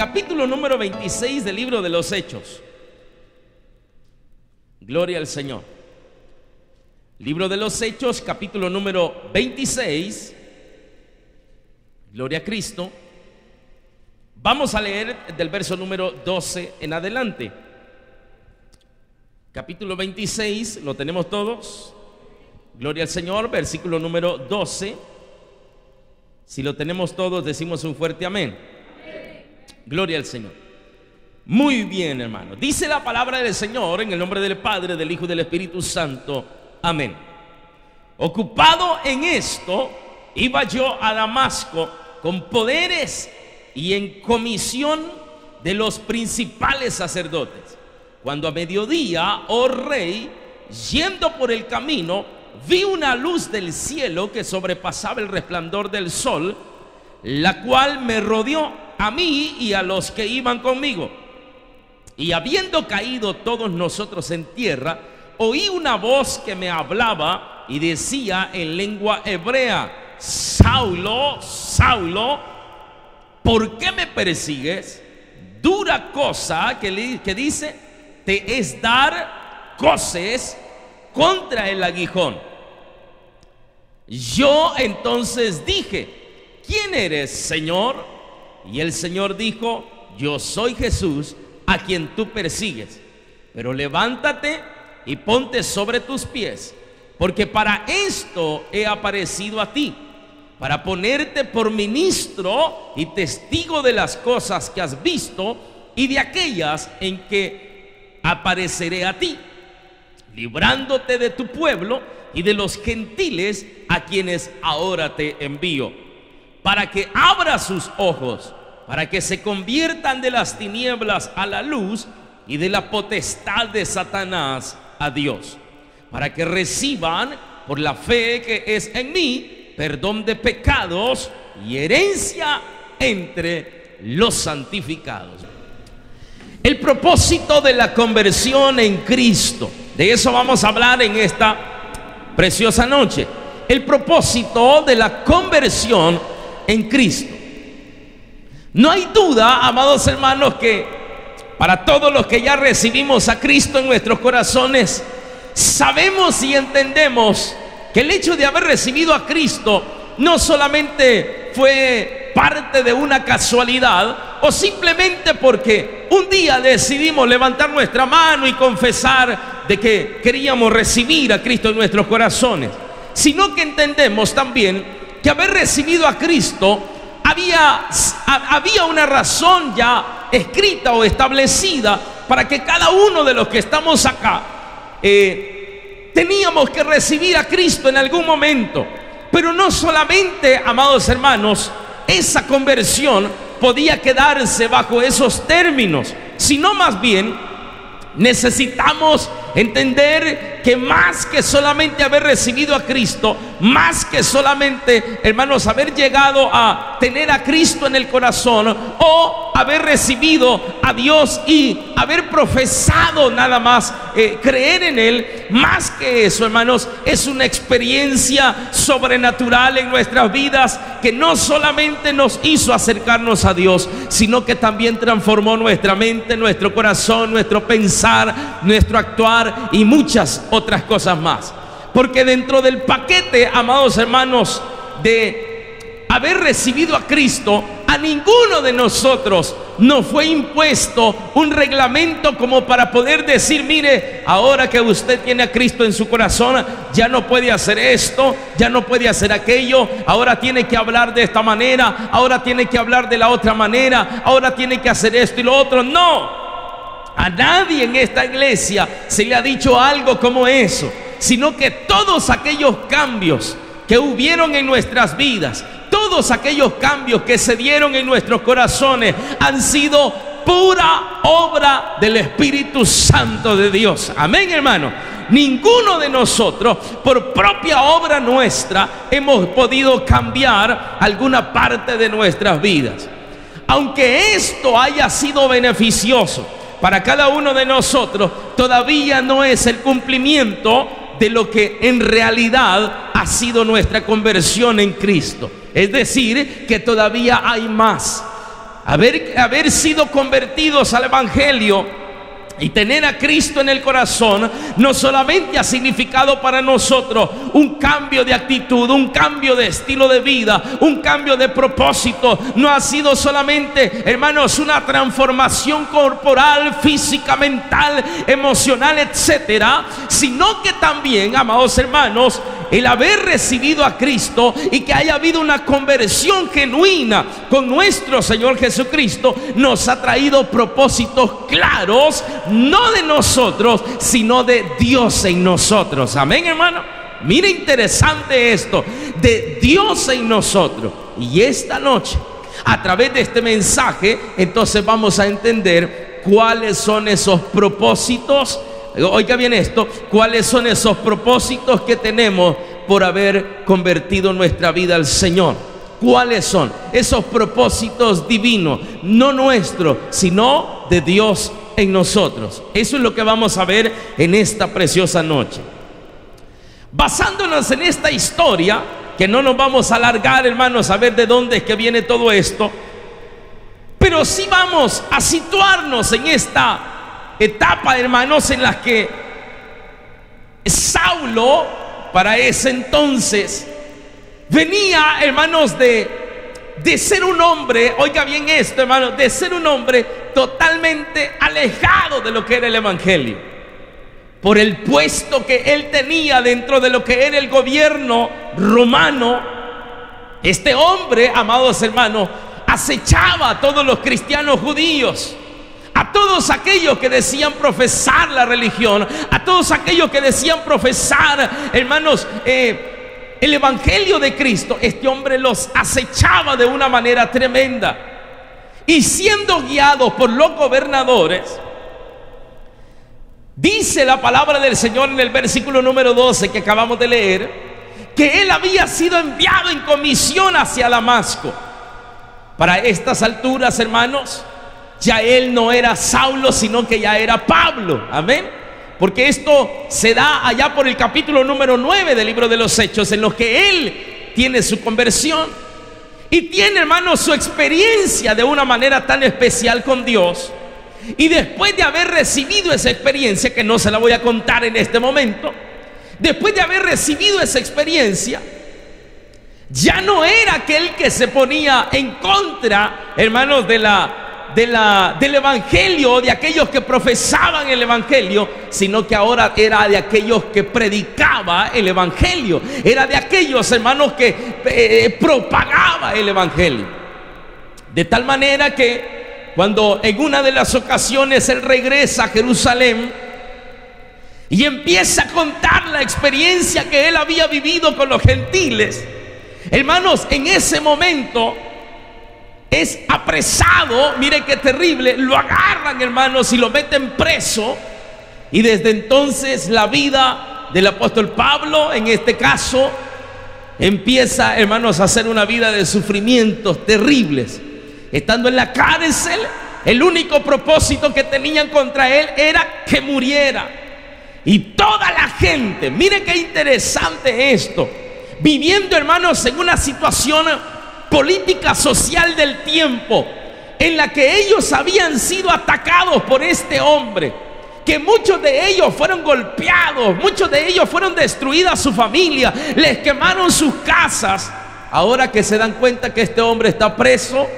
capítulo número 26 del libro de los Hechos. Gloria al Señor. Libro de los Hechos, capítulo número 26. Gloria a Cristo. Vamos a leer del verso número 12 en adelante. Capítulo 26, ¿lo tenemos todos? Gloria al Señor, versículo número 12. Si lo tenemos todos, decimos un fuerte amén. Gloria al Señor. Muy bien, hermano. Dice la palabra del Señor en el nombre del Padre, del Hijo y del Espíritu Santo. Amén. Ocupado en esto, iba yo a Damasco con poderes y en comisión de los principales sacerdotes. Cuando a mediodía, oh rey, yendo por el camino, vi una luz del cielo que sobrepasaba el resplandor del sol, la cual me rodeó a mí y a los que iban conmigo. Y habiendo caído todos nosotros en tierra, oí una voz que me hablaba y decía en lengua hebrea: Saulo, Saulo, ¿por qué me persigues? Dura cosa que dice, te es dar coces contra el aguijón. Yo entonces dije: ¿quién eres, Señor? Y el Señor dijo: yo soy Jesús, a quien tú persigues. Pero levántate y ponte sobre tus pies, porque para esto he aparecido a ti, para ponerte por ministro y testigo de las cosas que has visto y de aquellas en que apareceré a ti, librándote de tu pueblo y de los gentiles a quienes ahora te envío, para que abras sus ojos, para que se conviertan de las tinieblas a la luz y de la potestad de Satanás a Dios, para que reciban por la fe que es en mí perdón de pecados y herencia entre los santificados. El propósito de la conversión en Cristo, de eso vamos a hablar en esta preciosa noche. El propósito de la conversión en Cristo. No hay duda, amados hermanos, que para todos los que ya recibimos a Cristo en nuestros corazones, sabemos y entendemos que el hecho de haber recibido a Cristo no solamente fue parte de una casualidad o simplemente porque un día decidimos levantar nuestra mano y confesar de que queríamos recibir a Cristo en nuestros corazones, sino que entendemos también que haber recibido a Cristo había una razón ya escrita o establecida para que cada uno de los que estamos acá teníamos que recibir a Cristo en algún momento. Pero no solamente, amados hermanos, esa conversión podía quedarse bajo esos términos, sino más bien necesitamos entender que más que solamente haber recibido a Cristo, más que solamente, hermanos, haber llegado a tener a Cristo en el corazón o haber recibido a Dios y haber profesado nada más creer en Él, más que eso, hermanos, es una experiencia sobrenatural en nuestras vidas que no solamente nos hizo acercarnos a Dios, sino que también transformó nuestra mente, nuestro corazón, nuestro pensar, nuestro actuar y muchas otras cosas más. Porque dentro del paquete, amados hermanos, de haber recibido a Cristo, a ninguno de nosotros nos fue impuesto un reglamento como para poder decir: mire, ahora que usted tiene a Cristo en su corazón, ya no puede hacer esto, ya no puede hacer aquello, ahora tiene que hablar de esta manera, ahora tiene que hablar de la otra manera, ahora tiene que hacer esto y lo otro. No, a nadie en esta iglesia se le ha dicho algo como eso, sino que todos aquellos cambios que hubieron en nuestras vidas, todos aquellos cambios que se dieron en nuestros corazones han sido pura obra del Espíritu Santo de Dios. Amén, hermano. Ninguno de nosotros, por propia obra nuestra, hemos podido cambiar alguna parte de nuestras vidas. Aunque esto haya sido beneficioso para cada uno de nosotros, todavía no es el cumplimiento de lo que en realidad ha sido nuestra conversión en Cristo. Es decir, que todavía hay más. haber sido convertidos al Evangelio y tener a Cristo en el corazón, no solamente ha significado para nosotros un cambio de actitud, un cambio de estilo de vida, un cambio de propósito. No ha sido solamente, hermanos, una transformación corporal, física, mental, emocional, etcétera, sino que también, amados hermanos, el haber recibido a Cristo y que haya habido una conversión genuina con nuestro Señor Jesucristo, nos ha traído propósitos claros, no de nosotros, sino de Dios en nosotros. Amén, hermano. Mire, interesante esto, de Dios en nosotros. Y esta noche, a través de este mensaje, entonces vamos a entender cuáles son esos propósitos. Oiga bien esto, cuáles son esos propósitos que tenemos por haber convertido nuestra vida al Señor. ¿Cuáles son esos propósitos divinos? No nuestros, sino de Dios en nosotros. Eso es lo que vamos a ver en esta preciosa noche. Basándonos en esta historia, que no nos vamos a alargar, hermanos, a ver de dónde es que viene todo esto, pero sí vamos a situarnos en esta etapa, hermanos, en las que Saulo, para ese entonces, venía, hermanos, de ser un hombre, oiga bien esto, hermanos, de ser un hombre totalmente alejado de lo que era el Evangelio, por el puesto que él tenía dentro de lo que era el gobierno romano. Este hombre, amados hermanos, acechaba a todos los cristianos judíos, a todos aquellos que decían profesar la religión, a todos aquellos que decían profesar, hermanos, el Evangelio de Cristo. Este hombre los acechaba de una manera tremenda, y siendo guiados por los gobernadores, dice la palabra del Señor en el versículo número 12 que acabamos de leer, que él había sido enviado en comisión hacia Damasco. Para estas alturas, hermanos, ya él no era Saulo, sino que ya era Pablo. Amén. Porque esto se da allá por el capítulo número 9 del libro de los Hechos, en los que él tiene su conversión y tiene, hermanos, su experiencia de una manera tan especial con Dios. Y después de haber recibido esa experiencia, que no se la voy a contar en este momento, después de haber recibido esa experiencia, ya no era aquel que se ponía en contra, hermanos, del Evangelio, de aquellos que profesaban el Evangelio, sino que ahora era de aquellos que predicaba el Evangelio, era de aquellos, hermanos, que propagaba el Evangelio. De tal manera que cuando en una de las ocasiones él regresa a Jerusalén y empieza a contar la experiencia que él había vivido con los gentiles, hermanos, en ese momento es apresado. Mire qué terrible, lo agarran, hermanos, y lo meten preso. Y desde entonces la vida del apóstol Pablo, en este caso, empieza, hermanos, a ser una vida de sufrimientos terribles. Estando en la cárcel, el único propósito que tenían contra él era que muriera. Y toda la gente, mire qué interesante esto, viviendo, hermanos, en una situación política social del tiempo, en la que ellos habían sido atacados por este hombre, que muchos de ellos fueron golpeados, muchos de ellos fueron destruidas su familia, les quemaron sus casas. Ahora que se dan cuenta que este hombre está preso,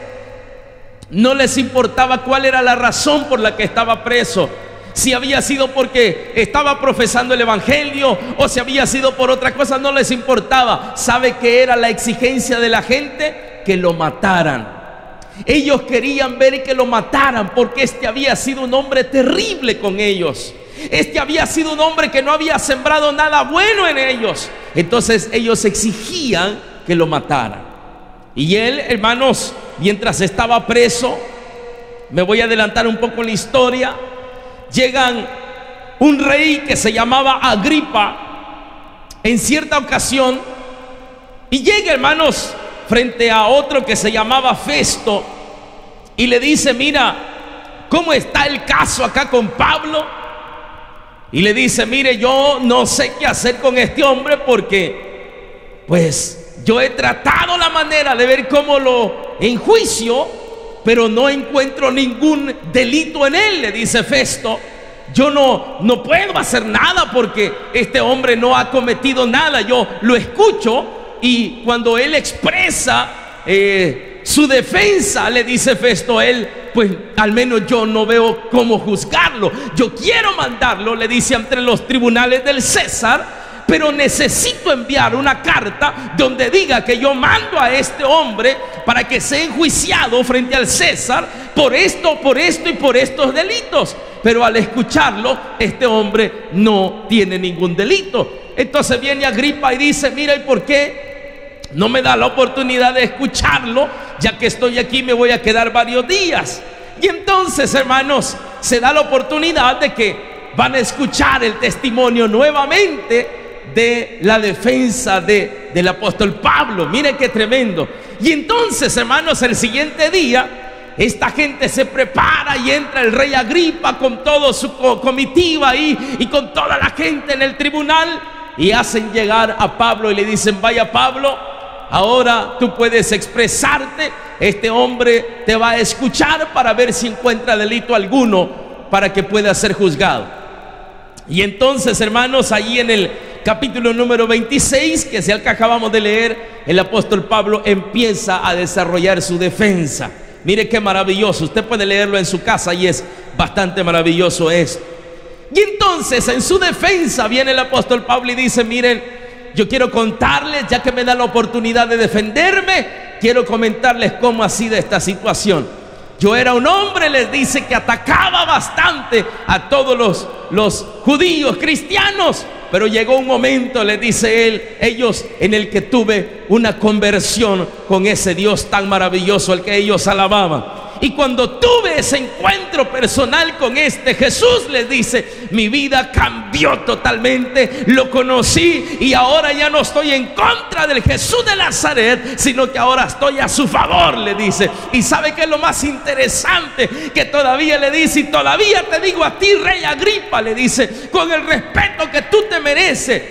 no les importaba cuál era la razón por la que estaba preso, si había sido porque estaba profesando el Evangelio o si había sido por otra cosa, no les importaba. ¿Sabe qué era la exigencia de la gente? Que lo mataran. Ellos querían ver que lo mataran, porque este había sido un hombre terrible con ellos. Este había sido un hombre que no había sembrado nada bueno en ellos. Entonces ellos exigían que lo mataran. Y él, hermanos, mientras estaba preso, me voy a adelantar un poco en la historia, llegan un rey que se llamaba Agripa en cierta ocasión, y llega, hermanos, frente a otro que se llamaba Festo, y le dice: mira, ¿cómo está el caso acá con Pablo? Y le dice: mire, yo no sé qué hacer con este hombre, porque pues yo he tratado la manera de ver cómo lo enjuicio, pero no encuentro ningún delito en él, le dice Festo. Yo no puedo hacer nada porque este hombre no ha cometido nada. Yo lo escucho y cuando él expresa su defensa, le dice Festo, él, pues al menos yo no veo cómo juzgarlo. Yo quiero mandarlo, le dice, ante los tribunales del César, pero necesito enviar una carta donde diga que yo mando a este hombre para que sea enjuiciado frente al César por esto y por estos delitos. Pero al escucharlo, este hombre no tiene ningún delito. Entonces viene Agripa y dice, mira, ¿y por qué no me da la oportunidad de escucharlo? Ya que estoy aquí me voy a quedar varios días. Y entonces, hermanos, se da la oportunidad de que van a escuchar el testimonio nuevamente de la defensa del apóstol Pablo. Miren qué tremendo. Y entonces, hermanos, el siguiente día esta gente se prepara y entra el rey Agripa con toda su comitiva ahí y con toda la gente en el tribunal, y hacen llegar a Pablo y le dicen, vaya Pablo, ahora tú puedes expresarte, este hombre te va a escuchar para ver si encuentra delito alguno para que pueda ser juzgado. Y entonces, hermanos, allí en el capítulo número 26, que es el que acabamos de leer, el apóstol Pablo empieza a desarrollar su defensa. Mire qué maravilloso, usted puede leerlo en su casa y es bastante maravilloso esto. Y entonces en su defensa viene el apóstol Pablo y dice, miren, yo quiero contarles, ya que me da la oportunidad de defenderme, quiero comentarles cómo ha sido esta situación. Yo era un hombre, les dice, que atacaba bastante a todos los judíos cristianos, pero llegó un momento, les dice ellos, en el que tuve una conversión con ese Dios tan maravilloso al que ellos alababan. Y cuando tuve ese encuentro personal con este Jesús, les dice, mi vida cambió totalmente, lo conocí y ahora ya no estoy en contra del Jesús de Nazaret, sino que ahora estoy a su favor, le dice. Y sabe que es lo más interesante, que todavía le dice, y todavía te digo a ti, rey Agripa, le dice, con el respeto que tú te mereces,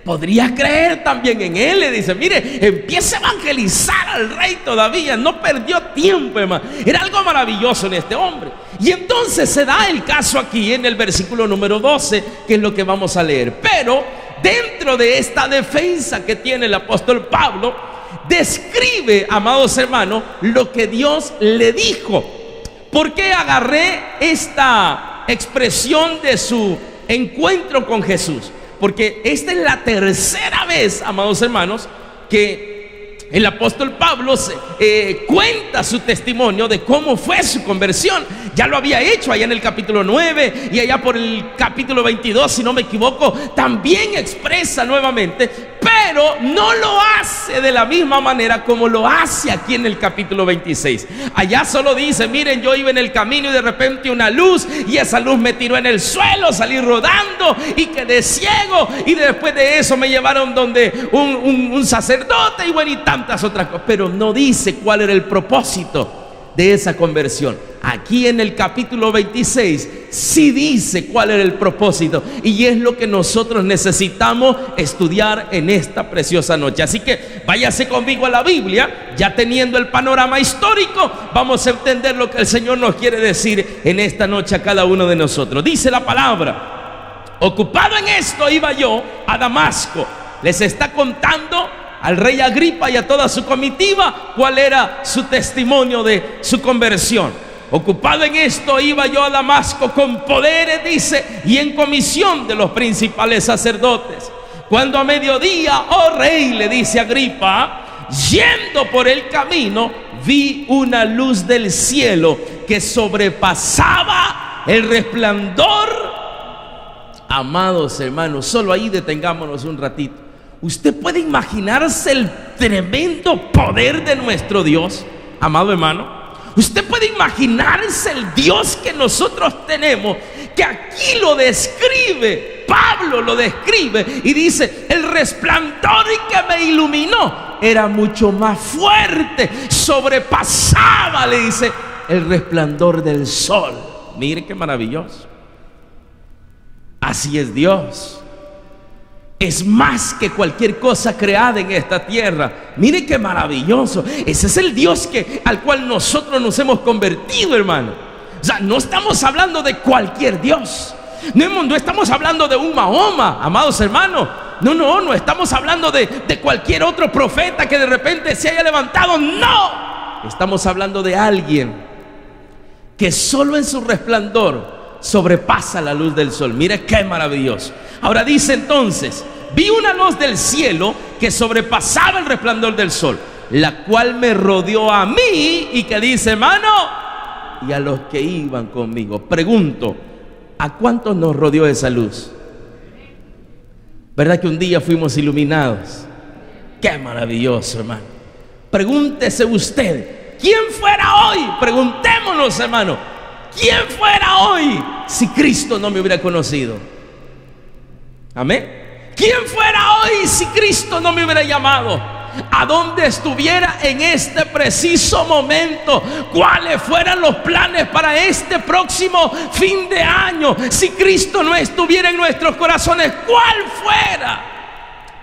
podrías creer también en él, le dice. Mire, empieza a evangelizar al rey todavía, no perdió tiempo, hermano. Era algo maravilloso en este hombre. Y entonces se da el caso aquí en el versículo número 12, que es lo que vamos a leer. Pero dentro de esta defensa que tiene el apóstol Pablo, describe, amados hermanos, lo que Dios le dijo. ¿Por qué agarré esta expresión de su encuentro con Jesús? Porque esta es la tercera vez, amados hermanos, que el apóstol Pablo cuenta su testimonio de cómo fue su conversión. Ya lo había hecho allá en el capítulo 9 y allá por el capítulo 22, si no me equivoco, también expresa nuevamente, pero no lo hace de la misma manera como lo hace aquí en el capítulo 26. Allá solo dice, miren, yo iba en el camino y de repente una luz, y esa luz me tiró en el suelo, salí rodando y quedé ciego, y después de eso me llevaron donde un sacerdote, y bueno, y tantas otras cosas. Pero no dice cuál era el propósito de esa conversión. Aquí en el capítulo 26 sí dice cuál era el propósito, y es lo que nosotros necesitamos estudiar en esta preciosa noche. Así que váyase conmigo a la Biblia, ya teniendo el panorama histórico, vamos a entender lo que el Señor nos quiere decir en esta noche a cada uno de nosotros. Dice la palabra, ocupado en esto iba yo a Damasco. Les está contando al rey Agripa y a toda su comitiva cuál era su testimonio de su conversión. Ocupado en esto iba yo a Damasco con poderes, dice, y en comisión de los principales sacerdotes. Cuando a mediodía, oh rey, le dice Agripa, yendo por el camino, vi una luz del cielo que sobrepasaba el resplandor. Amados hermanos, solo ahí detengámonos un ratito. ¿Usted puede imaginarse el tremendo poder de nuestro Dios, amado hermano? ¿Usted puede imaginarse el Dios que nosotros tenemos? Que aquí lo describe, Pablo lo describe y dice, el resplandor que me iluminó era mucho más fuerte, sobrepasaba, le dice, el resplandor del sol. Mire qué maravilloso. Así es Dios. es más que cualquier cosa creada en esta tierra. Mire qué maravilloso. Ese es el Dios al cual nosotros nos hemos convertido, hermano. O sea, no estamos hablando de cualquier Dios. No estamos hablando de un Mahoma, amados hermanos. No estamos hablando de cualquier otro profeta que de repente se haya levantado. No, estamos hablando de alguien que solo en su resplandor sobrepasa la luz del sol. Mire qué maravilloso. Ahora dice entonces: vi una luz del cielo que sobrepasaba el resplandor del sol, la cual me rodeó a mí. Y que dice, hermano, y a los que iban conmigo. Pregunto, ¿a cuántos nos rodeó esa luz? ¿Verdad que un día fuimos iluminados? Qué maravilloso, hermano. Pregúntese usted, ¿quién fuera hoy? Preguntémonos, hermano, ¿quién fuera hoy si Cristo no me hubiera conocido? Amén. ¿Quién fuera hoy si Cristo no me hubiera llamado? ¿A dónde estuviera en este preciso momento? ¿Cuáles fueran los planes para este próximo fin de año si Cristo no estuviera en nuestros corazones? ¿Cuál fuera?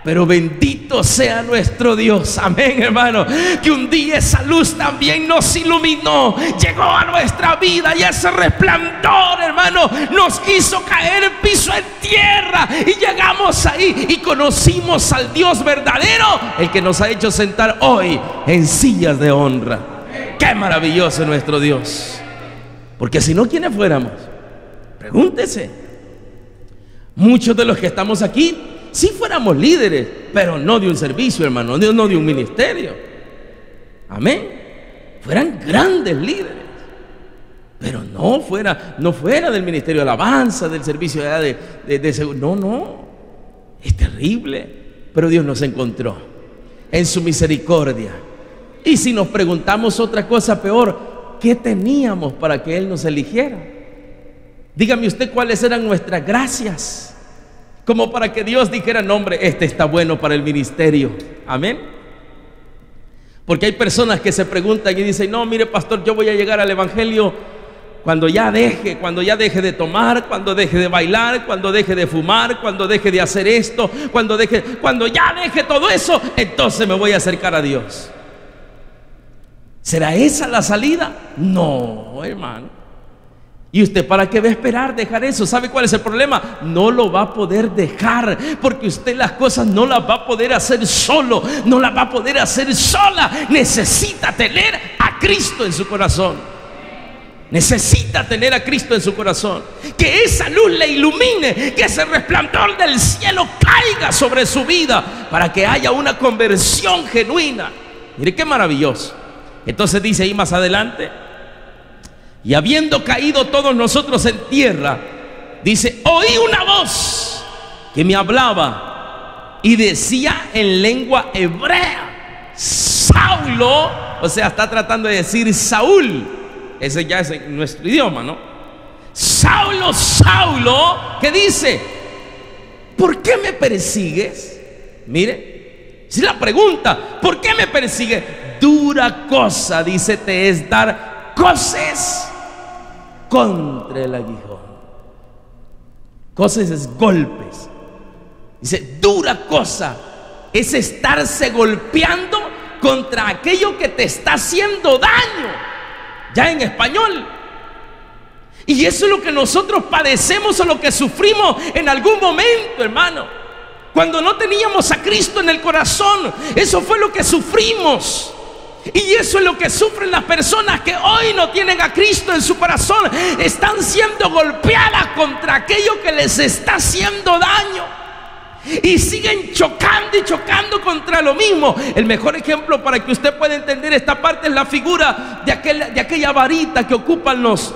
Pero bendito sea nuestro Dios, amén, hermano, que un día esa luz también nos iluminó, llegó a nuestra vida, y ese resplandor, hermano, nos hizo caer en piso en tierra, y llegamos ahí y conocimos al Dios verdadero, el que nos ha hecho sentar hoy en sillas de honra. Qué maravilloso nuestro Dios. Porque si no, ¿quiénes fuéramos? Pregúntese. Muchos de los que estamos aquí, si fuéramos líderes, pero no de un servicio, hermano, no de un ministerio. Amén. Fueran grandes líderes, pero no fuera del ministerio de alabanza, del servicio de seguridad. No, es terrible. Pero Dios nos encontró en su misericordia. Y si nos preguntamos otra cosa peor, ¿qué teníamos para que Él nos eligiera? Dígame usted cuáles eran nuestras gracias, como para que Dios dijera, no, hombre, este está bueno para el ministerio. Amén. Porque hay personas que se preguntan y dicen, no, mire, pastor, yo voy a llegar al evangelio cuando ya deje de tomar, cuando deje de bailar, cuando deje de fumar, cuando deje de hacer esto, cuando ya deje todo eso, entonces me voy a acercar a Dios. ¿Será esa la salida? No, hermano. ¿Y usted para qué va a esperar dejar eso? ¿Sabe cuál es el problema? No lo va a poder dejar, porque usted las cosas no las va a poder hacer solo, no las va a poder hacer sola. Necesita tener a Cristo en su corazón. Necesita tener a Cristo en su corazón, que esa luz le ilumine, que ese resplandor del cielo caiga sobre su vida, para que haya una conversión genuina. Mire qué maravilloso. Entonces dice ahí más adelante: y habiendo caído todos nosotros en tierra, dice, oí una voz que me hablaba y decía en lengua hebrea, Saulo, o sea, está tratando de decir Saúl, ese ya es en nuestro idioma, ¿no? Saulo, Saulo, que dice, ¿por qué me persigues? Mire, si la pregunta, ¿por qué me persigues? Dura cosa, dice, te es dar coces contra el aguijón. Coces es golpes. Dice, dura cosa es estarse golpeando contra aquello que te está haciendo daño, ya en español. Y eso es lo que nosotros padecemos, o lo que sufrimos en algún momento, hermano. Cuando no teníamos a Cristo en el corazón, eso fue lo que sufrimos. Y eso es lo que sufren las personas que hoy no tienen a Cristo en su corazón. Están siendo golpeadas contra aquello que les está haciendo daño, y siguen chocando y chocando contra lo mismo. El mejor ejemplo para que usted pueda entender esta parte es la figura de aquella varita que ocupan los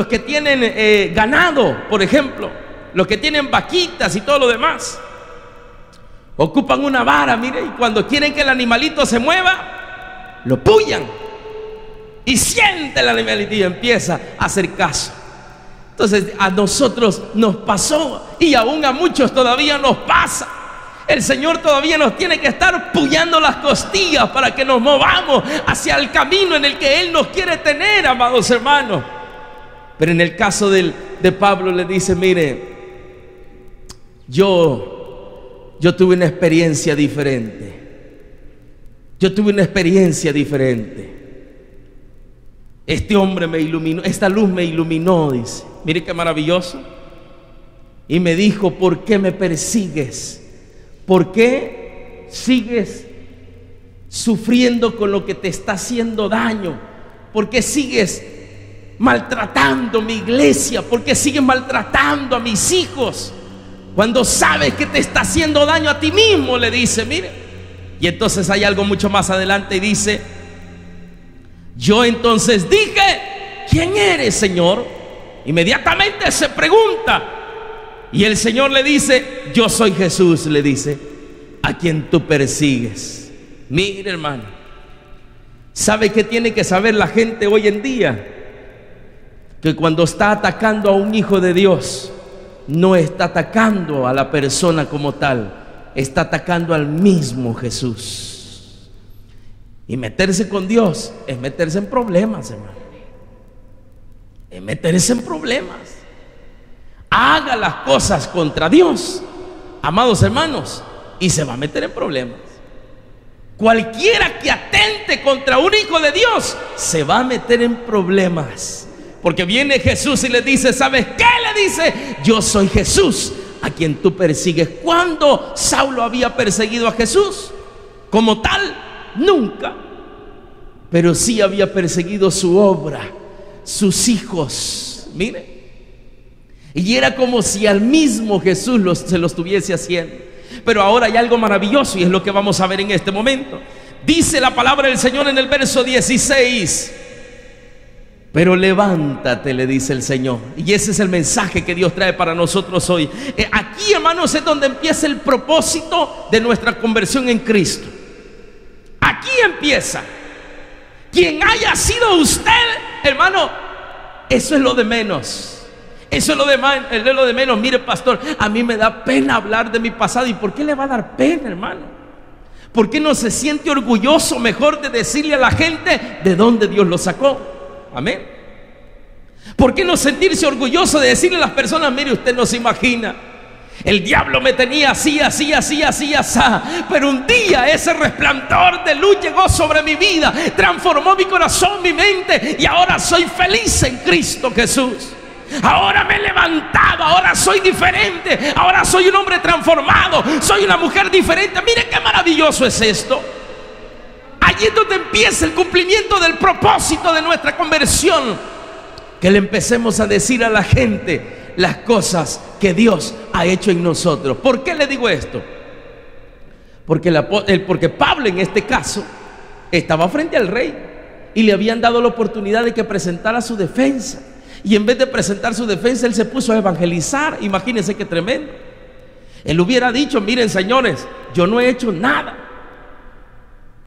que tienen ganado, por ejemplo, los que tienen vaquitas y todo lo demás. Ocupan una vara, mire, y cuando quieren que el animalito se mueva, lo pullan, y siente el animalito y empieza a hacer caso. Entonces a nosotros nos pasó, y aún a muchos todavía nos pasa. El Señor todavía nos tiene que estar pullando las costillas para que nos movamos hacia el camino en el que Él nos quiere tener, amados hermanos. Pero en el caso de Pablo le dice, mire, yo yo tuve una experiencia diferente. Yo tuve una experiencia diferente. Este hombre me iluminó, esta luz me iluminó, dice. Mire qué maravilloso. Y me dijo: ¿por qué me persigues? ¿Por qué sigues sufriendo con lo que te está haciendo daño? ¿Por qué sigues maltratando mi iglesia? ¿Por qué sigues maltratando a mis hijos? Cuando sabes que te está haciendo daño a ti mismo, le dice, mire. Y entonces hay algo mucho más adelante y dice: yo entonces dije: ¿quién eres, Señor? Inmediatamente se pregunta. Y el Señor le dice: yo soy Jesús, le dice, a quien tú persigues. Mire, hermano, ¿sabe qué tiene que saber la gente hoy en día? Que cuando está atacando a un hijo de Dios, no está atacando a la persona como tal, está atacando al mismo Jesús. Y meterse con Dios es meterse en problemas, hermano. Es meterse en problemas. Haga las cosas contra Dios, amados hermanos, y se va a meter en problemas. Cualquiera que atente contra un hijo de Dios se va a meter en problemas. Porque viene Jesús y le dice: ¿sabes qué? Le dice: yo soy Jesús, a quien tú persigues. ¿Cuándo Saulo había perseguido a Jesús? Como tal, nunca. Pero sí había perseguido su obra, sus hijos. Mire. Y era como si al mismo Jesús se lo estuviese haciendo. Pero ahora hay algo maravilloso, y es lo que vamos a ver en este momento. Dice la palabra del Señor en el verso 16: pero levántate, le dice el Señor. Y ese es el mensaje que Dios trae para nosotros hoy. Aquí, hermanos, es donde empieza el propósito de nuestra conversión en Cristo. Aquí empieza. Quien haya sido usted, hermano, eso es lo de menos. Eso es lo de menos. Mire, pastor, a mí me da pena hablar de mi pasado. ¿Y por qué le va a dar pena, hermano? ¿Por qué no se siente orgulloso mejor de decirle a la gente de dónde Dios lo sacó? Amén. ¿Por qué no sentirse orgulloso de decirle a las personas: mire, usted no se imagina, el diablo me tenía así, así, así, así, así, pero un día ese resplandor de luz llegó sobre mi vida, transformó mi corazón, mi mente, y ahora soy feliz en Cristo Jesús? Ahora me he levantado, ahora soy diferente, ahora soy un hombre transformado, soy una mujer diferente. Mire qué maravilloso es esto. Allí es donde empieza el cumplimiento del propósito de nuestra conversión. Que le empecemos a decir a la gente las cosas que Dios ha hecho en nosotros. ¿Por qué le digo esto? Porque Pablo, en este caso, estaba frente al rey y le habían dado la oportunidad de que presentara su defensa. Y en vez de presentar su defensa, él se puso a evangelizar. Imagínense qué tremendo. Él hubiera dicho: miren, señores, yo no he hecho nada.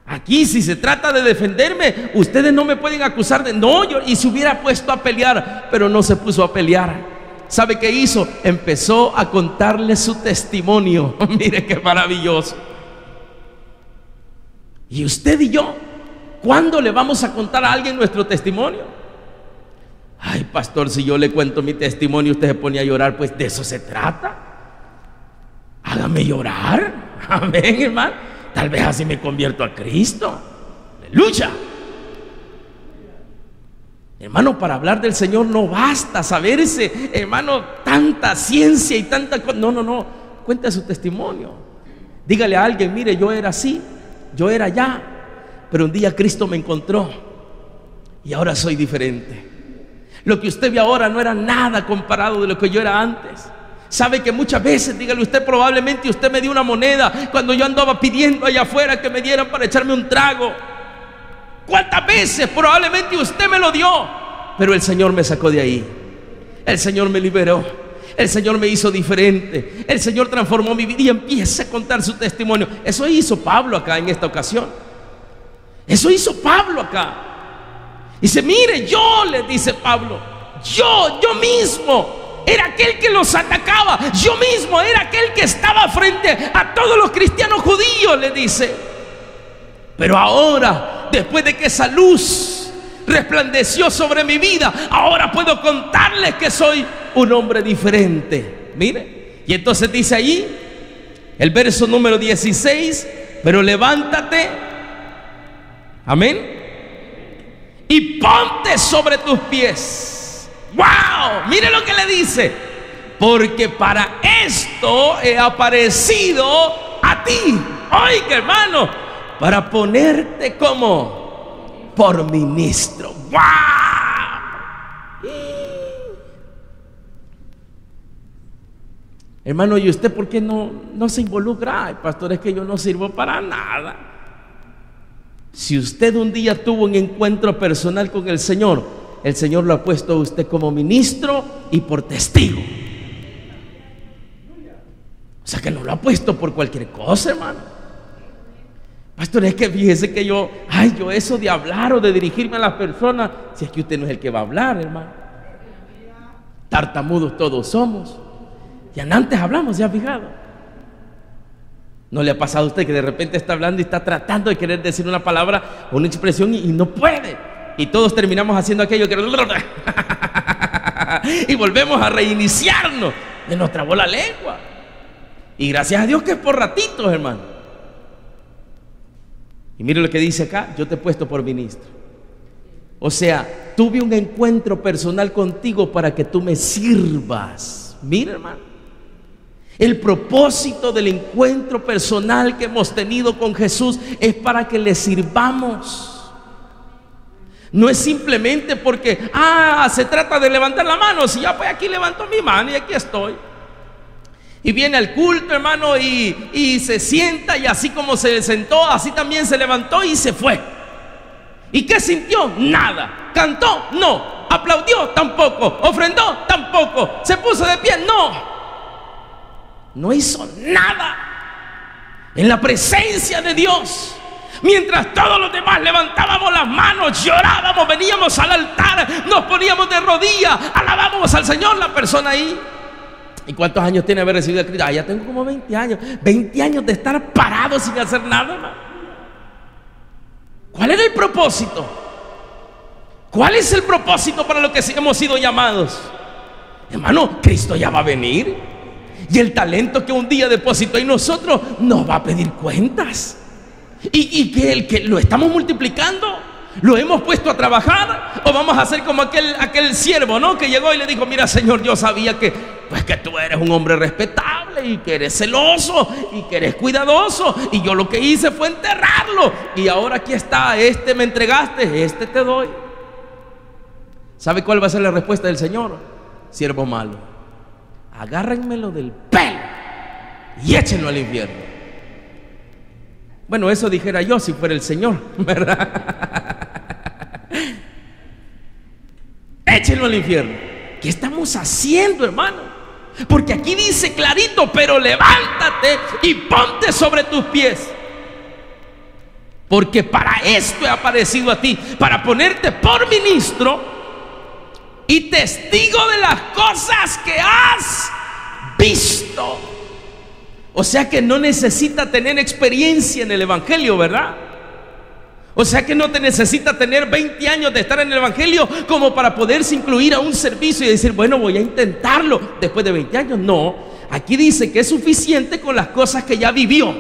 Aquí, si se trata de defenderme, ustedes no me pueden acusar de... No, y se hubiera puesto a pelear, pero no se puso a pelear. ¿Sabe qué hizo? Empezó a contarle su testimonio. Mire qué maravilloso. Y usted y yo, ¿cuándo le vamos a contar a alguien nuestro testimonio? Ay, pastor, si yo le cuento mi testimonio, usted se pone a llorar. Pues de eso se trata. Hágame llorar. Amén, hermano. Tal vez así me convierto a Cristo. ¡Aleluya! Hermano, para hablar del Señor no basta saberse, hermano, tanta ciencia y tanta cosa. No. Cuente su testimonio. Dígale a alguien: mire, yo era así, yo era allá, pero un día Cristo me encontró y ahora soy diferente. Lo que usted ve ahora no era nada comparado de lo que yo era antes. Sabe que muchas veces, dígale usted, probablemente usted me dio una moneda cuando yo andaba pidiendo allá afuera que me dieran para echarme un trago. ¿Cuántas veces probablemente usted me lo dio? Pero el Señor me sacó de ahí. El Señor me liberó. El Señor me hizo diferente. El Señor transformó mi vida. Y empieza a contar su testimonio. Eso hizo Pablo acá en esta ocasión. Eso hizo Pablo acá. Dice: mire, yo, le dice Pablo, yo mismo era aquel que los atacaba. Yo mismo era aquel que estaba frente a todos los cristianos judíos, le dice. Pero ahora, después de que esa luz resplandeció sobre mi vida, ahora puedo contarles que soy un hombre diferente. Mire, y entonces dice ahí: El verso número 16, pero levántate, amén, y ponte sobre tus pies. ¡Wow! Mire lo que le dice: porque para esto he aparecido a ti. Oiga, hermano, para ponerte como por ministro. ¡Wow! Hermano, ¿y usted por qué no se involucra? Ay, pastor, es que yo no sirvo para nada. Si usted un día tuvo un encuentro personal con el Señor lo ha puesto a usted como ministro y por testigo. O sea que no lo ha puesto por cualquier cosa, hermano. Pastor, es que fíjese que yo eso de hablar o de dirigirme a las personas, si es que usted no es el que va a hablar, hermano. Tartamudos todos somos. Y antes hablamos, ¿se ha fijado? ¿No le ha pasado a usted que de repente está hablando y está tratando de querer decir una palabra o una expresión y no puede? Y todos terminamos haciendo aquello que y volvemos a reiniciarnos. Y nos trabó la lengua. Y gracias a Dios que es por ratitos, hermano. Y mire lo que dice acá: yo te he puesto por ministro. O sea, tuve un encuentro personal contigo para que tú me sirvas. Mire, hermano, el propósito del encuentro personal que hemos tenido con Jesús es para que le sirvamos. No es simplemente porque se trata de levantar la mano. Si ya pues aquí levanto mi mano y aquí estoy. Y viene al culto, hermano, y se sienta, y así como se sentó, así también se levantó y se fue. ¿Y qué sintió? Nada. ¿Cantó? No. ¿Aplaudió? Tampoco. ¿Ofrendó? Tampoco. ¿Se puso de pie? No. No hizo nada en la presencia de Dios. Mientras todos los demás levantábamos las manos, llorábamos, veníamos al altar, nos poníamos de rodillas, alabábamos al Señor, la persona ahí. ¿Y cuántos años tiene haber recibido a Cristo? Ya tengo como 20 años. 20 años de estar parado sin hacer nada, hermano. ¿Cuál era el propósito? ¿Cuál es el propósito para lo que hemos sido llamados? Hermano, Cristo ya va a venir. Y el talento que un día depositó en nosotros nos va a pedir cuentas. Y que lo estamos multiplicando, lo hemos puesto a trabajar, o vamos a hacer como aquel siervo, ¿no? Que llegó y le dijo: mira, Señor, yo sabía que tú eres un hombre respetable y que eres celoso y que eres cuidadoso, y yo lo que hice fue enterrarlo, y ahora aquí está, este me entregaste, este te doy. ¿Sabe cuál va a ser la respuesta del Señor? Siervo malo, agárrenmelo del pelo y échenlo al infierno. Bueno, eso dijera yo si fuera el Señor, ¿verdad? Échenlo al infierno. ¿Qué estamos haciendo, hermano? Porque aquí dice clarito: pero levántate y ponte sobre tus pies. Porque para esto he aparecido a ti, para ponerte por ministro y testigo de las cosas que has visto. O sea que no necesita tener experiencia en el Evangelio, ¿verdad? O sea que no te necesita tener 20 años de estar en el Evangelio como para poderse incluir a un servicio y decir: bueno, voy a intentarlo después de 20 años. No, aquí dice que es suficiente con las cosas que ya vivió.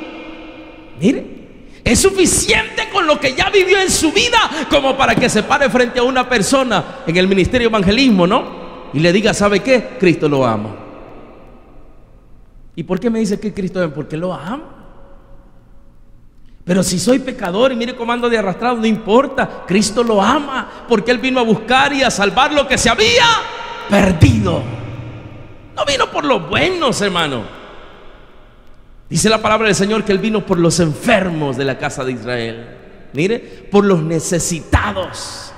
Mire, es suficiente con lo que ya vivió en su vida como para que se pare frente a una persona en el ministerio de evangelismo, ¿no? Y le diga: ¿sabe qué? Cristo lo ama. ¿Y por qué me dice que Cristo ama? Porque lo ama. Pero si soy pecador y mire cómo ando de arrastrado, no importa, Cristo lo ama, porque Él vino a buscar y a salvar lo que se había perdido. No vino por los buenos, hermano. Dice la palabra del Señor que Él vino por los enfermos de la casa de Israel. Mire, por los necesitados.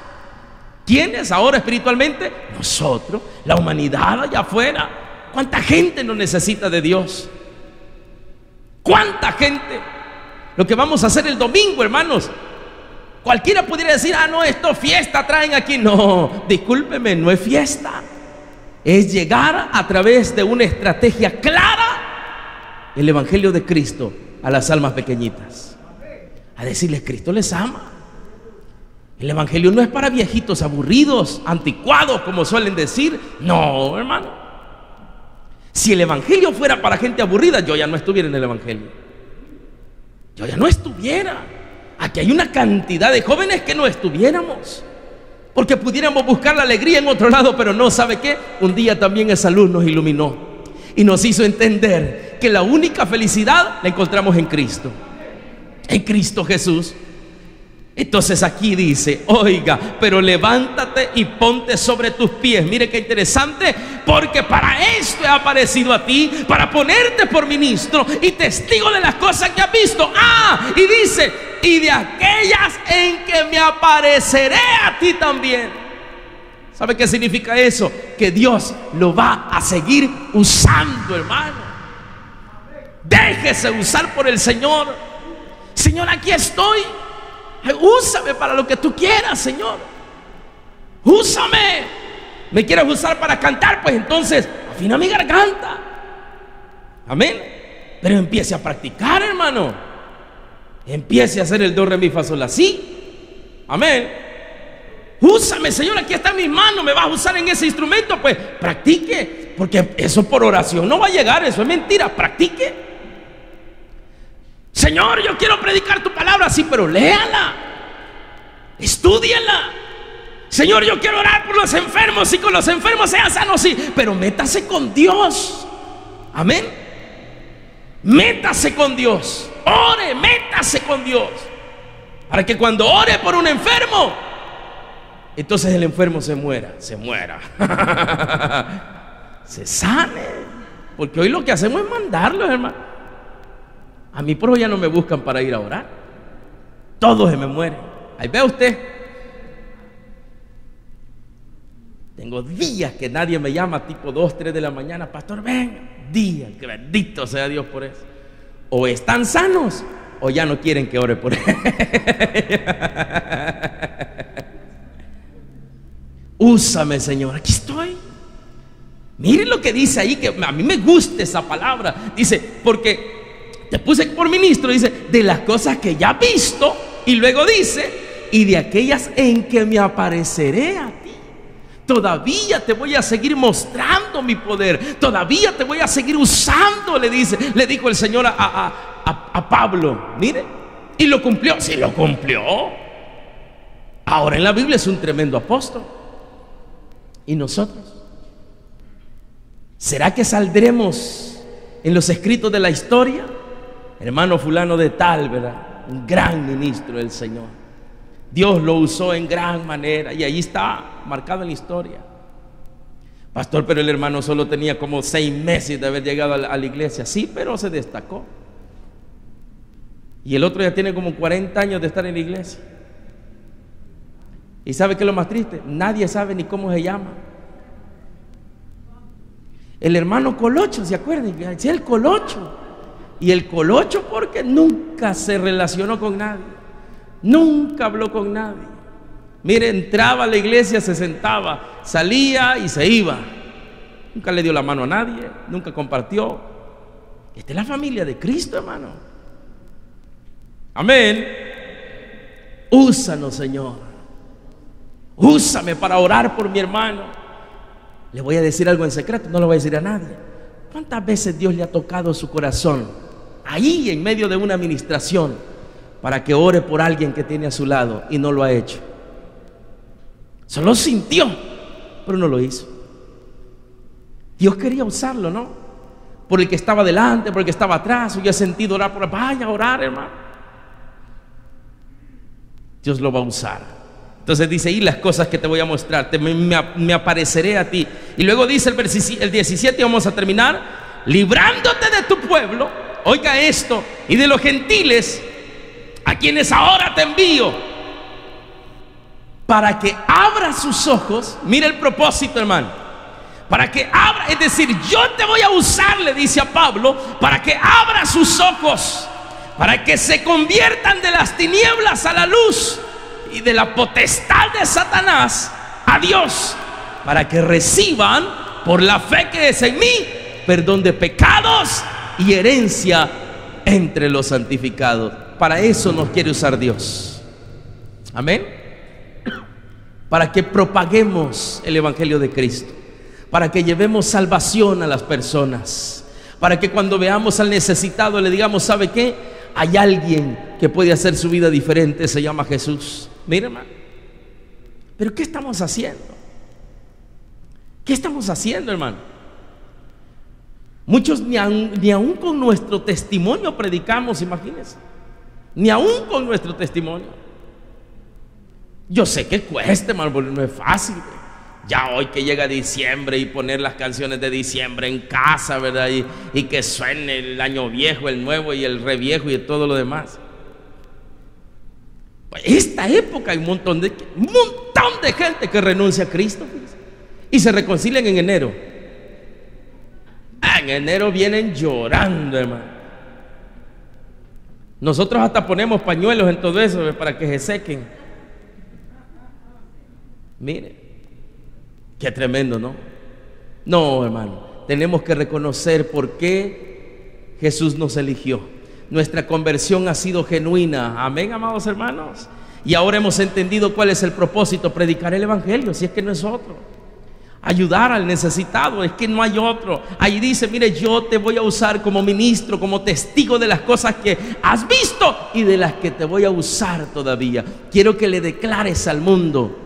¿Quiénes ahora espiritualmente? Nosotros, la humanidad allá afuera. ¿Cuánta gente nos necesita de Dios? ¿Cuánta gente? Lo que vamos a hacer el domingo, hermanos, cualquiera pudiera decir: no, esto fiesta traen aquí. No, discúlpeme, no es fiesta. Es llegar a través de una estrategia clara el Evangelio de Cristo a las almas pequeñitas, a decirles: Cristo les ama. El Evangelio no es para viejitos aburridos, anticuados, como suelen decir. No, hermano. Si el evangelio fuera para gente aburrida, yo ya no estuviera en el evangelio. Yo ya no estuviera. Aquí hay una cantidad de jóvenes que no estuviéramos, porque pudiéramos buscar la alegría en otro lado, pero no, ¿sabe qué? Un día también esa luz nos iluminó y nos hizo entender que la única felicidad la encontramos en Cristo Jesús. Entonces aquí dice, oiga, pero levántate y ponte sobre tus pies. Mire qué interesante, porque para esto he aparecido a ti, para ponerte por ministro y testigo de las cosas que has visto. Y dice, y de aquellas en que me apareceré a ti también. ¿Sabe qué significa eso? Que Dios lo va a seguir usando, hermano. Déjese usar por el Señor. Señor, aquí estoy. Úsame para lo que tú quieras, Señor. Úsame. ¿Me quieres usar para cantar? Pues entonces afina mi garganta. Amén. Pero empiece a practicar, hermano. Empiece a hacer el do, re, mi, fa, sol, la, si. Amén. Úsame, Señor, aquí está en mis manos. ¿Me vas a usar en ese instrumento? Pues practique, porque eso por oración no va a llegar. Eso es mentira. Practique. Señor, yo quiero predicar tu palabra, sí, pero léala, estúdiala. Señor, yo quiero orar por los enfermos, y con los enfermos sean sanos, sí, pero métase con Dios. Amén. Métase con Dios. Ore, métase con Dios, para que cuando ore por un enfermo, entonces el enfermo se muera, se sane. Porque hoy lo que hacemos es mandarlos, hermano. A mí por hoy ya no me buscan para ir a orar. Todos se me mueren. Ahí ve usted. Tengo días que nadie me llama, tipo 2, 3 de la mañana. Pastor, ven. Días, que bendito sea Dios por eso. O están sanos o ya no quieren que ore por él. Úsame, Señor, aquí estoy. Miren lo que dice ahí, que a mí me gusta esa palabra. Dice, porque te puse por ministro, dice, de las cosas que ya has visto. Y luego dice, y de aquellas en que me apareceré a ti. Todavía te voy a seguir mostrando mi poder. Todavía te voy a seguir usando, le dijo el Señor a Pablo. Mire, y lo cumplió. Sí, lo cumplió. Ahora en la Biblia es un tremendo apóstol. ¿Y nosotros? ¿Será que saldremos en los escritos de la historia? Hermano fulano de tal, ¿verdad? Un gran ministro del Señor. Dios lo usó en gran manera y ahí está marcado en la historia. Pastor, pero el hermano solo tenía como 6 meses de haber llegado a la iglesia. Sí, pero se destacó. Y el otro ya tiene como 40 años de estar en la iglesia. ¿Y sabe qué es lo más triste? Nadie sabe ni cómo se llama. El hermano Colocho, ¿se acuerdan? Sí, el Colocho. Y el Colocho porque nunca se relacionó con nadie, nunca habló con nadie. Mire, entraba a la iglesia, se sentaba, salía y se iba. Nunca le dio la mano a nadie, nunca compartió. Esta es la familia de Cristo, hermano. Amén. Úsanos, Señor. Úsame para orar por mi hermano. Le voy a decir algo en secreto, no lo voy a decir a nadie. ¿Cuántas veces Dios le ha tocado su corazón ahí en medio de una administración para que ore por alguien que tiene a su lado y no lo ha hecho? Solo sintió, pero no lo hizo. Dios quería usarlo, ¿no? Por el que estaba delante, por el que estaba atrás. Yo he sentido orar por... Vaya a orar, hermano. Dios lo va a usar. Entonces dice, y las cosas que te voy a mostrar, me apareceré a ti. Y luego dice el 17, vamos a terminar, librándote de tu pueblo, oiga esto, y de los gentiles, a quienes ahora te envío, para que abra sus ojos. Mira el propósito, hermano, para que abra, es decir, yo te voy a usar, le dice a Pablo, para que abra sus ojos, para que se conviertan de las tinieblas a la luz y de la potestad de Satanás a Dios, para que reciban por la fe que es en mí perdón de pecados y herencia entre los santificados. Para eso nos quiere usar Dios. Amén. Para que propaguemos el evangelio de Cristo, para que llevemos salvación a las personas, para que cuando veamos al necesitado le digamos: ¿sabe qué? Hay alguien que puede hacer su vida diferente, se llama Jesús. Mira, hermano, pero ¿qué estamos haciendo? ¿Qué estamos haciendo, hermano? Muchos ni aún con nuestro testimonio predicamos, imagínense. Ni aún con nuestro testimonio. Yo sé que cuesta, hermano, porque no es fácil. Ya hoy que llega diciembre y poner las canciones de diciembre en casa, ¿verdad? Y que suene el año viejo, el nuevo y el re viejo y todo lo demás. Esta época hay un montón de gente que renuncia a Cristo, fíjense, y se reconcilian en enero. En enero vienen llorando, hermano. Nosotros hasta ponemos pañuelos en todo eso para que se sequen. Mire, qué tremendo, ¿no? No, hermano, tenemos que reconocer por qué Jesús nos eligió. Nuestra conversión ha sido genuina. Amén, amados hermanos. Y ahora hemos entendido cuál es el propósito: predicar el evangelio, si es que no es otro. Ayudar al necesitado, es que no hay otro. Ahí dice: mire, yo te voy a usar como ministro, como testigo de las cosas que has visto y de las que te voy a usar todavía. Quiero que le declares al mundo,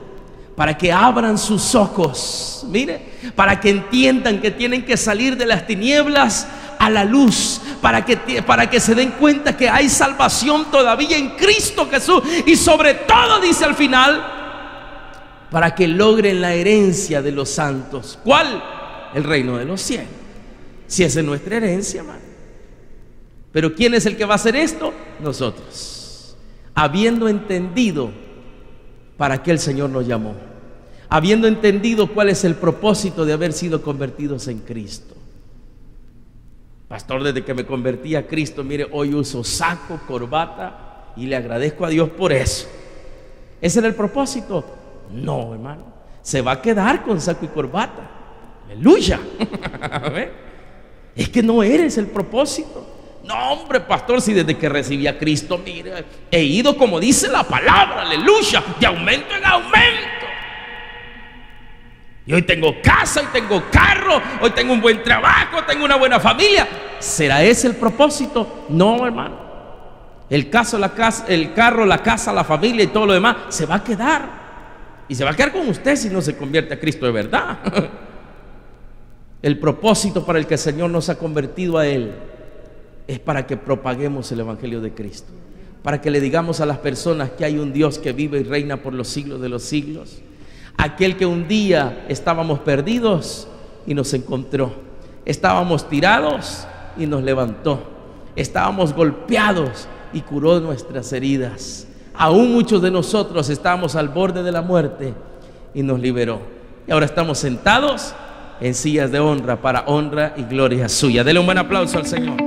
para que abran sus ojos, mire, para que entiendan que tienen que salir de las tinieblas a la luz, para que se den cuenta que hay salvación todavía en Cristo Jesús, y sobre todo, dice al final, para que logren la herencia de los santos. ¿Cuál? El reino de los cielos. Si esa es nuestra herencia, hermano. Pero ¿quién es el que va a hacer esto? Nosotros, habiendo entendido para qué el Señor nos llamó, habiendo entendido cuál es el propósito de haber sido convertidos en Cristo. Pastor, desde que me convertí a Cristo, mire, hoy uso saco, corbata, y le agradezco a Dios por eso. ¿Ese era el propósito? No, hermano, se va a quedar con saco y corbata. Aleluya. Es que no eres el propósito. No, hombre, pastor, si desde que recibí a Cristo, mire, he ido, como dice la palabra, aleluya, de aumento en aumento. Y hoy tengo casa, hoy tengo carro, hoy tengo un buen trabajo, tengo una buena familia. ¿Será ese el propósito? No, hermano. El carro, la casa, la familia y todo lo demás se va a quedar. Y se va a quedar con usted si no se convierte a Cristo de verdad. El propósito para el que el Señor nos ha convertido a Él es para que propaguemos el evangelio de Cristo, para que le digamos a las personas que hay un Dios que vive y reina por los siglos de los siglos, aquel que un día estábamos perdidos y nos encontró, estábamos tirados y nos levantó, estábamos golpeados y curó nuestras heridas. Aún muchos de nosotros estábamos al borde de la muerte y nos liberó, y ahora estamos sentados en sillas de honra para honra y gloria suya. Dele un buen aplauso al Señor.